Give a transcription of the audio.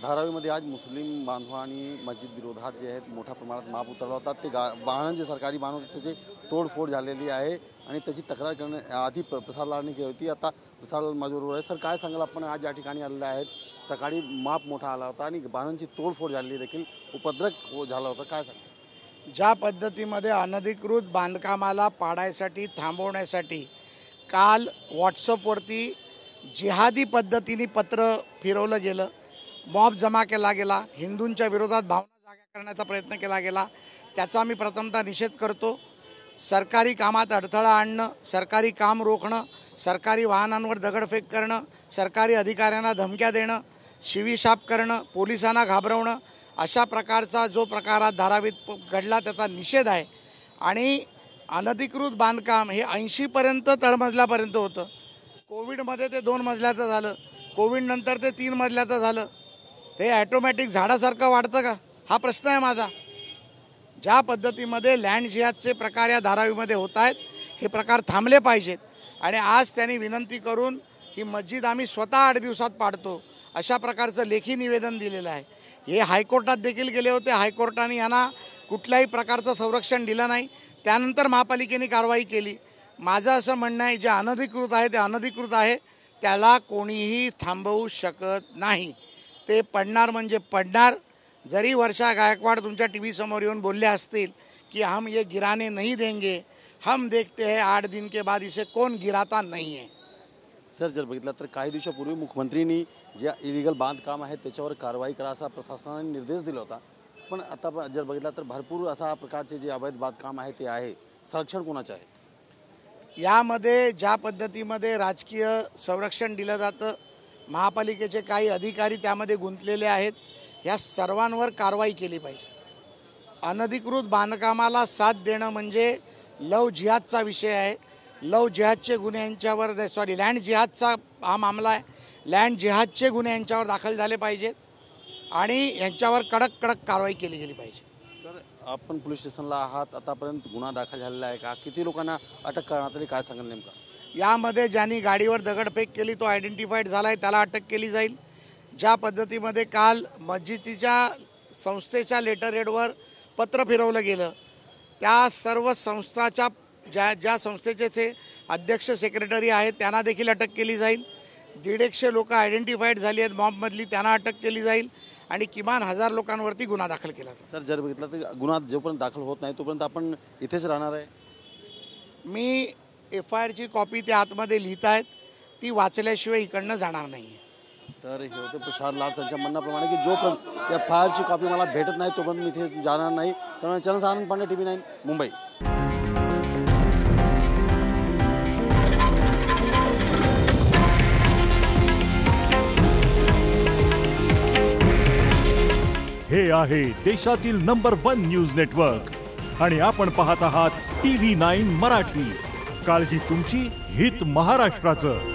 धारावीमध्ये आज मुस्लिम बांधवांनी मस्जिद विरोधात जे आहेत मोठ्या प्रमाणात माप उतरला होता। ते वाहन जे सरकारी वाहन होते त्याची तोडफोड झालेली आहे आणि त्याची तक्रार करणे आधी प्रसाद लालने केली होती। आता प्रसाद लाल माझ्याबरोबर आहे। सर, काय सांगाल, आपण आज या ठिकाणी आलेले आहेत। सकाळी माप मोठा आला होता आणि वाहनांची तोडफोड झाली देखील, उपद्रव झाला होता, काय सांगाल? ज्या पद्धतीमध्ये अनधिकृत बांधकामाला पाडायसाठी थांबवण्यासाठी काल व्हॉट्सअपवरती जिहादी पद्धतीने पत्र फिरवलं गेलं, मॉब जमा केला गेला, हिंदूंच्या विरोधात भावना जागा करण्याचा प्रयत्न केला गेला, त्याचा मी प्रथमतः निषेध करतो। सरकारी कामात अडथळा आणणं, सरकारी काम रोखणं, सरकारी वाहनांवर दगडफेक करणं, सरकारी अधिकाऱ्यांना धमक्या देणं, शिवीशाप करणं, पोलिसांना घाबरवणं, अशा प्रकारचा जो प्रकार आज धारावीत घडला त्याचा निषेध आहे। आणि अनधिकृत बांधकाम हे 80पर्यंत तळमजल्यापर्यंत होतं। कोविडमध्ये ते 2 मजल्याचं झालं, कोविडनंतर ते 3 मजल्याचं झालं। ते ॲटोमॅटिक झाडासारखं वाढतं का, हा प्रश्न आहे माझा। ज्या पद्धतीमध्ये लँड जिहादचे प्रकार या धारावीमध्ये होत आहेत, हे प्रकार थांबले पाहिजेत। आणि आज त्यांनी विनंती करून ही मस्जिद आम्ही स्वतः 8 दिवसात पाडतो अशा प्रकारचं लेखी निवेदन दिलेलं आहे। हे हायकोर्टात देखील गेले होते, हायकोर्टाने यांना कुठल्याही प्रकारचं संरक्षण दिलं नाही। त्यानंतर महापालिकेने कारवाई केली। माझं असं म्हणणं आहे, जे अनधिकृत आहे ते अनधिकृत आहे, त्याला कोणीही थांबवू शकत नाही। ते पडणार म्हणजे पडणार। जरी वर्षा गायकवाड तुमच्या टीव्ही समोर येऊन बोलले असतील की हम ये गिराने नहीं देंगे, हम देखते हैं 8 दिन के बाद इसे कौन गिराता नहीं है। सर, जर बघितलं तर काही दिवसापूर्वी मुख्यमंत्र्यांनी जे इलिगल बांधकाम आहे त्याच्यावर कारवाई करा असा प्रशासनाने निर्देश दिला होता। पण आता जर बघितलं तर भरपूर अशा प्रकारचे जे अवैध बांधकाम आहे ते आहे, संरक्षण कोणाचे आहे? यामध्ये ज्या पद्धतीमध्ये राजकीय संरक्षण दिलं जातं, महापालिकेचे काही अधिकारी त्यामध्ये गुंतलेले आहेत, या सर्वांवर कारवाई केली पाहिजे। अनधिकृत बांधकामाला साथ देणं म्हणजे लव जिहादचा विषय आहे। लव जिहादचे गुन्हे यांच्यावर लँड जिहादचा हा मामला आहे। लँड जिहादचे गुन्हे यांच्यावर दाखल झाले पाहिजेत आणि यांच्यावर कडक कारवाई केली गेली पाहिजे। सर, आपण पोलीस स्टेशनला आहात, आतापर्यंत गुन्हा दाखल झालेला आहे का? किती लोकांना अटक करण्यात आली, काय सांगाल नेमका? यामध्ये ज्यांनी गाडीवर दगडफेक केली तो आयडेंटिफाईड झाला आहे, त्याला अटक केली जाईल। ज्या पद्धतीमध्ये काल मस्जिदीच्या संस्थेच्या लेटरहेडवर पत्र फिरवलं गेलं, त्या सर्व संस्थाच्या ज्या संस्थेचे ते अध्यक्ष सेक्रेटरी आहेत त्यांना देखील अटक केली जाईल। 150 लोक आयडेंटिफाईड झाली आहेत मॉबमधली, त्यांना अटक केली जाईल आणि किमान 1000 लोकांवरती गुन्हा दाखल केला जाईल। सर, जर बघितलं तर गुन्हा जोपर्यंत दाखल होत नाही तोपर्यंत आपण इथेच राहणार आहे। मी FIRची कॉपी त्या आतमध्ये लिहित आहेत, ती वाचल्याशिवाय इकडनं जाणार नाही। तर हे होते प्रसाद लाल त्यांच्या म्हणण्याप्रमाणे की जोपर्यंत FIRची कॉपी मला भेटत नाही तोपर्यंत मी इथे जाणार नाही। तर चॅनल आनंद पांडे, TV9 मुंबई। हे आहे देशातील नंबर 1 न्यूज नेटवर्क आणि आपण पाहत आहात TV9 मराठी। काळजी तुमची, हित महाराष्ट्राचं।